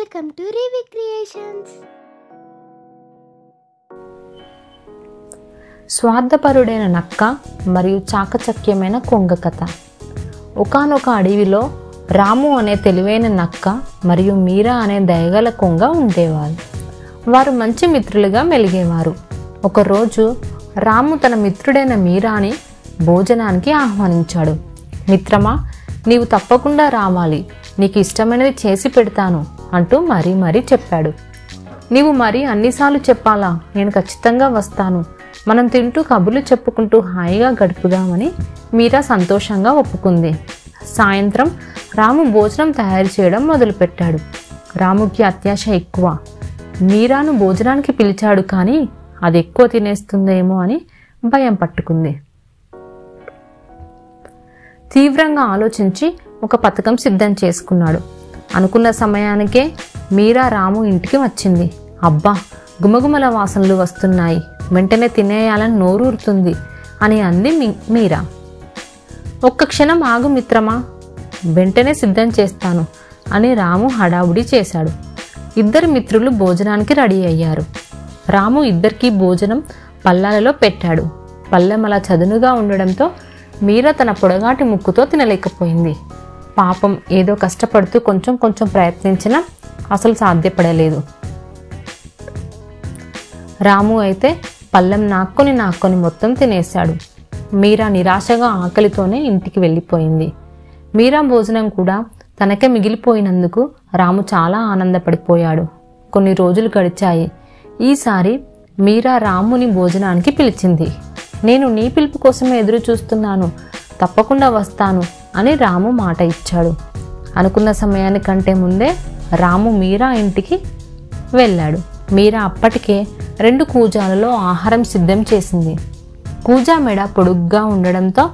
Welcome to Rivi creations. స్వార్థపరుడైన నక్క మరియు చాకచక్యమైన కొంగ కథ. ఒకానొక అడవిలో రాము అనే తెలివైన నక్క మరియు మీరా అనే దయగల కొంగ ఉండేవారు. వారు మంచి మిత్రులుగా మెలిగేవారు. ఒకరోజు రాము తన మిత్రుడైన మీరాని భోజనానికి ఆహ్వానించాడు. మిత్రమా, నీవు తప్పకుండా రావాలి, నీకు ఇష్టమైనది చేసి పెడతాను అంటూ మరీ చెప్పాడు. నీవు మరి అన్నిసార్లు చెప్పాలా? నేను ఖచ్చితంగా వస్తాను, మనం తింటూ కబుర్లు చెప్పుకుంటూ హాయిగా గడుపుదామని మీరా సంతోషంగా ఒప్పుకుంది. సాయంత్రం రాము భోజనం తయారు చేయడం మొదలుపెట్టాడు. రాముకి అత్యాశ ఎక్కువ. మీరాను భోజనానికి పిలిచాడు, కానీ అది ఎక్కువ తినేస్తుందేమో అని భయం పట్టుకుంది. తీవ్రంగా ఆలోచించి ఒక పథకం సిద్ధం చేసుకున్నాడు. అనుకున్న సమయానికే మీరా రాము ఇంటికి వచ్చింది. అబ్బా, గుమగుమల వాసనలు వస్తున్నాయి, వెంటనే తినేయాలని నోరూరుతుంది అని అంది మీరా. ఒక్క క్షణం ఆగు మిత్రమా, వెంటనే సిద్ధం చేస్తాను అని రాము హడావుడి చేశాడు. ఇద్దరు మిత్రులు భోజనానికి రెడీ అయ్యారు. రాము ఇద్దరికీ భోజనం పళ్ళాలలో పెట్టాడు. పళ్ళెం అలా చదునుగా ఉండడంతో మీరా తన పొడగాటి ముక్కుతో తినలేకపోయింది. పాపం, ఏదో కష్టపడుతూ కొంచెం ప్రయత్నించినా అసలు సాధ్యపడలేదు. రాము అయితే పళ్ళెం నాక్కొని మొత్తం తినేశాడు. మీరా నిరాశగా ఆకలితోనే ఇంటికి వెళ్ళిపోయింది. మీరా భోజనం కూడా తనకే మిగిలిపోయినందుకు రాము చాలా ఆనందపడిపోయాడు. కొన్ని రోజులు గడిచాయి. ఈసారి మీరా రాముని భోజనానికి పిలిచింది. నేను నీ పిలుపు కోసమే ఎదురు చూస్తున్నాను, తప్పకుండా వస్తాను అని రాము మాట ఇచ్చాడు. అనుకున్న సమయానికంటే ముందే రాము మీరా ఇంటికి వెళ్ళాడు. మీరా అప్పటికే 2 కూజాలలో ఆహారం సిద్ధం చేసింది. కూజా మెడ పొడుగ్గా ఉండడంతో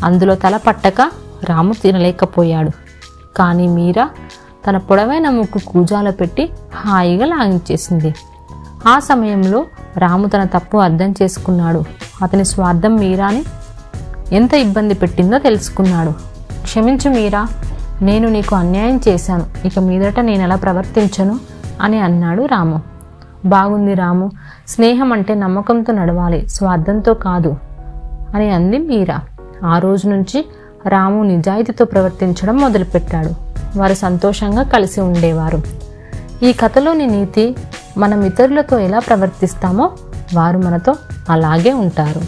అందులో తల పట్టక రాము తినలేకపోయాడు. కానీ మీరా తన పొడవైన ముక్కు కూజాలో పెట్టి హాయిగా లాగించేసింది. ఆ సమయంలో రాము తన తప్పు అర్థం చేసుకున్నాడు. అతని స్వార్థం మీరాని ఎంత ఇబ్బంది పెట్టిందో తెలుసుకున్నాడు. క్షమించు మీరా, నేను నీకు అన్యాయం చేశాను, ఇక మీదట నేను ఎలా ప్రవర్తించను అని అన్నాడు రాము. బాగుంది రాము, స్నేహం అంటే నమ్మకంతో నడవాలి, స్వార్థంతో కాదు అని అంది మీరా. ఆ రోజు నుంచి రాము నిజాయితీతో ప్రవర్తించడం మొదలుపెట్టాడు. వారు సంతోషంగా కలిసి ఉండేవారు. ఈ కథలోని నీతి, మనం ఇతరులతో ఎలా ప్రవర్తిస్తామో వారు మనతో అలాగే ఉంటారు.